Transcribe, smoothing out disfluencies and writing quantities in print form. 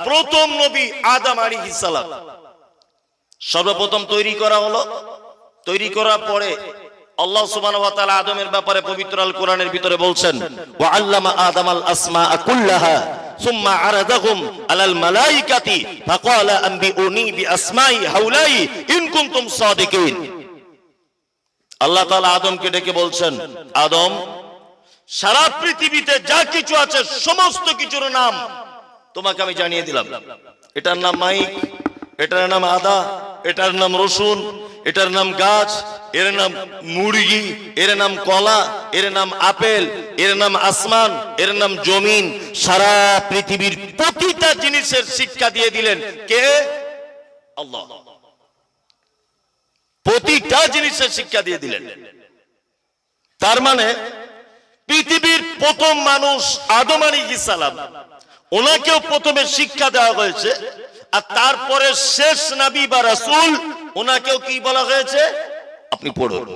প্রথম নবী আদম আলাইহিস সালাম সর্বপ্রথম তৈরি করা হলো। তৈরি করার পরে আল্লাহ সুবহানাহু ওয়া তাআলা আদমের ব্যাপারে পবিত্র আল কোরআনের ভিতরে বলছেন, ওয়া আল্লামা আদামাল আসমাআ কুল্লাহা সুম্মা আরাদাহুম আলাল মালাইকাতি ফাকালা আনবিউনি বিআসমাই হাউলাই ইন কুনতুম সাদিকিন। আল্লাহ তাআলা আদমকে ডেকে বলছেন, আদম, সারা পৃথিবীতে যা কিছু আছে সমস্ত কিছুর নাম তোমাকে আমি জানিয়ে দিলাম। এটার নাম মাইক, এটার নাম আদা, এটার নাম রসুন, এটার নাম গাছ, এর নাম মুরগি, এর নাম কলা, এর নাম আপেল, এর নাম আসমান, এর নাম জমিন। সারা পৃথিবীর প্রতিটা জিনিসের শিক্ষা দিয়ে দিলেন কে? আল্লাহ। প্রতিটা জিনিসের শিক্ষা দিয়ে দিলেন। তার মানে পৃথিবীর প্রথম মানুষ আদম আলাইহিস সালাম, ওনাকেও প্রথমে শিক্ষা দেওয়া হয়েছে। আর তারপরে শেষ নবী বা রাসূল, ওনাকেও কি বলা হয়েছে? আপনি পড়ুন।